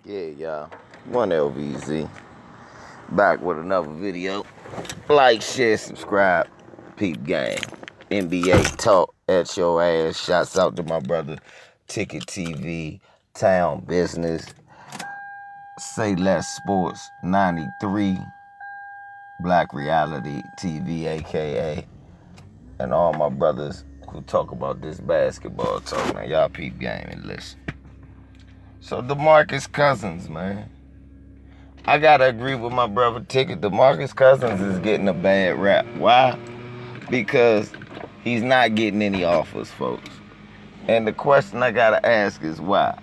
Yeah, y'all. One LVZ. Back with another video. Like, share, subscribe. Peep Gang. NBA talk at your ass. Shouts out to my brother Ticket TV. Town Business. Say Less Sports 93. Black Reality TV, aka. And all my brothers who talk about this basketball talk. Now, y'all peep game and listen. So, Demarcus Cousins, man. I gotta agree with my brother Ticket. Demarcus Cousins is getting a bad rap. Why? Because he's not getting any offers, folks. And the question I gotta ask is why?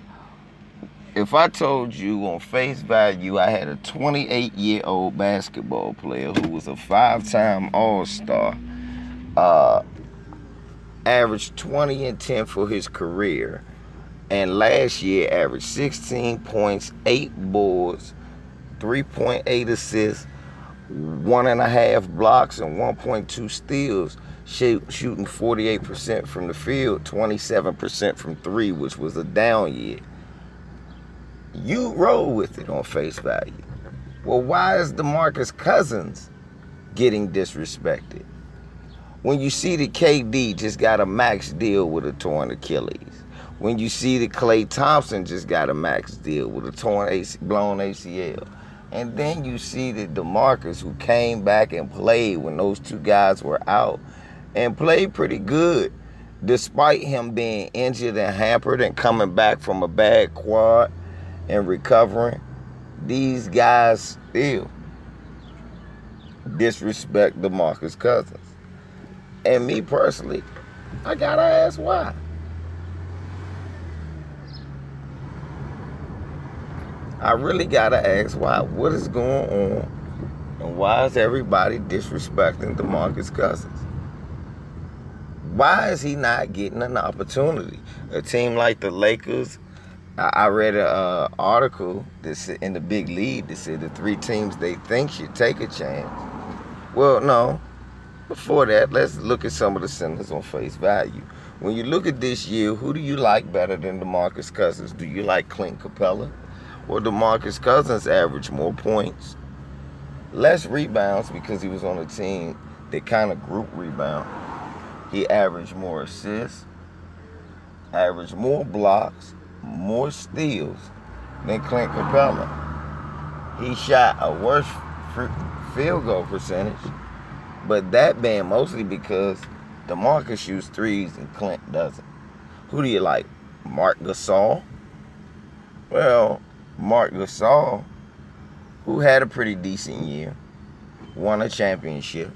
If I told you on face value I had a 28-year-old basketball player who was a 5-time All-Star, averaged 20 and 10 for his career, and last year averaged 16 points, 8 boards, 3.8 assists, 1.5 blocks, and 1.2 steals, shooting 48% from the field, 27% from three, which was a down year. You roll with it on face value. Well, why is Demarcus Cousins getting disrespected? When you see that KD just got a max deal with a torn Achilles. When you see that Klay Thompson just got a max deal with a blown ACL. And then you see that Demarcus, who came back and played when those two guys were out, and played pretty good, despite him being injured and hampered and coming back from a bad quad and recovering, these guys still disrespect Demarcus Cousins. And me personally, I gotta ask why. I really gotta ask why. What is going on? And why is everybody disrespecting Demarcus Cousins? Why is he not getting an opportunity? A team like the Lakers, I read an article in the Big League that said the 3 teams they think should take a chance. Well, no. Before that, let's look at some of the centers on face value. When you look at this year, who do you like better than Demarcus Cousins? Do you like Clint Capella? Or Demarcus Cousins averaged more points, less rebounds because he was on a team that kind of group rebound. He averaged more assists, averaged more blocks, more steals than Clint Capella. He shot a worse field goal percentage, but that being mostly because Demarcus shoots threes and Clint doesn't. Who do you like? Marc Gasol? Well, Marc Gasol, who had a pretty decent year, won a championship,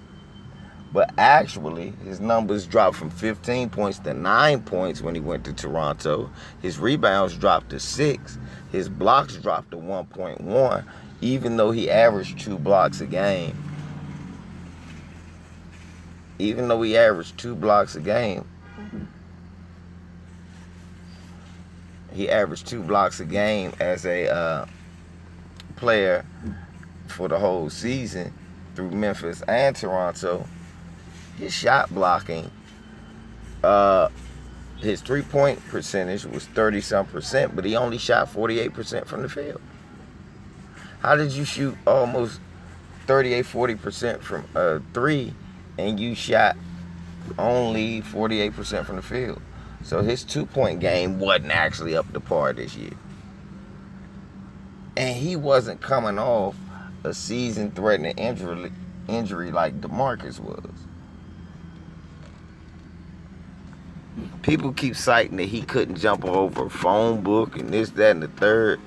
but actually his numbers dropped from 15 points to 9 points when he went to Toronto. His rebounds dropped to 6. His blocks dropped to 1.1, even though he averaged 2 blocks a game. Even though he averaged 2 blocks a game, he averaged 2 blocks a game as a player for the whole season through Memphis and Toronto. His shot blocking, his 3-point percentage was 30-some%, but he only shot 48% from the field. How did you shoot almost 38-40% from 3 and you shot only 48% from the field? So his 2-point game wasn't actually up to par this year. And he wasn't coming off a season-threatening injury like Demarcus was. People keep citing that he couldn't jump over a phone book and this, that, and the third.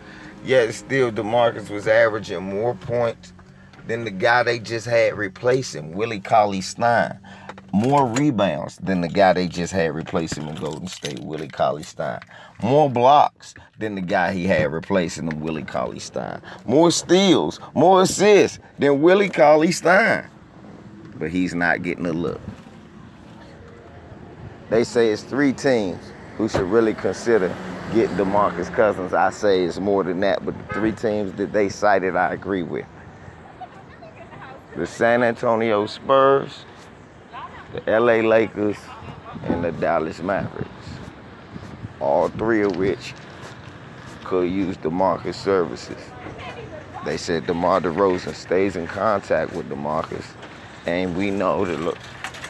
Yet still Demarcus was averaging more points than the guy they just had replace him, Willie Cauley-Stein. More rebounds than the guy they just had replace him in Golden State, Willie Cauley-Stein. More blocks than the guy he had replacing him, Willie Cauley-Stein. More steals, more assists than Willie Cauley-Stein. But he's not getting a look. They say it's 3 teams who should really consider getting Demarcus Cousins. I say it's more than that, but the 3 teams that they cited, I agree with. The San Antonio Spurs, the LA Lakers, and the Dallas Mavericks. All 3 of which could use Demarcus' services. They said DeMar DeRozan stays in contact with Demarcus, and we know that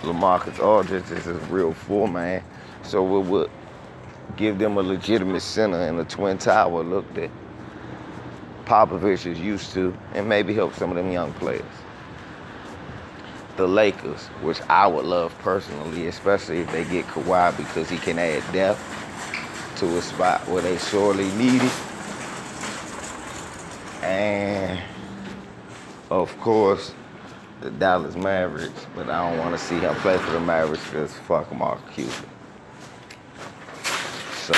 LaMarcus Aldridge is a real full man, so it would give them a legitimate center in the Twin Tower look that Popovich is used to, and maybe help some of them young players. The Lakers, which I would love personally, especially if they get Kawhi, because he can add depth to a spot where they sorely need it. And, of course, the Dallas Mavericks, but I don't want to see him play for the Mavericks because fuck Mark Cuban. So,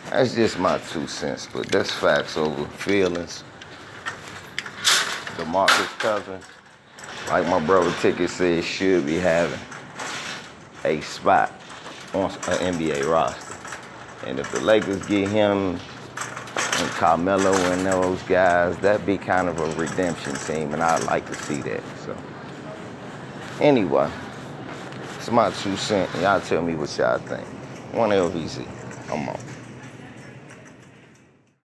that's just my 2 cents, but that's facts over feelings. DeMarcus Cousins, like my brother Ticket said, should be having a spot on an NBA roster. And if the Lakers get him and Carmelo and those guys, that'd be kind of a redemption team, and I'd like to see that. So, anyway, it's my 2 cents. Y'all tell me what y'all think. One LVC. Come on.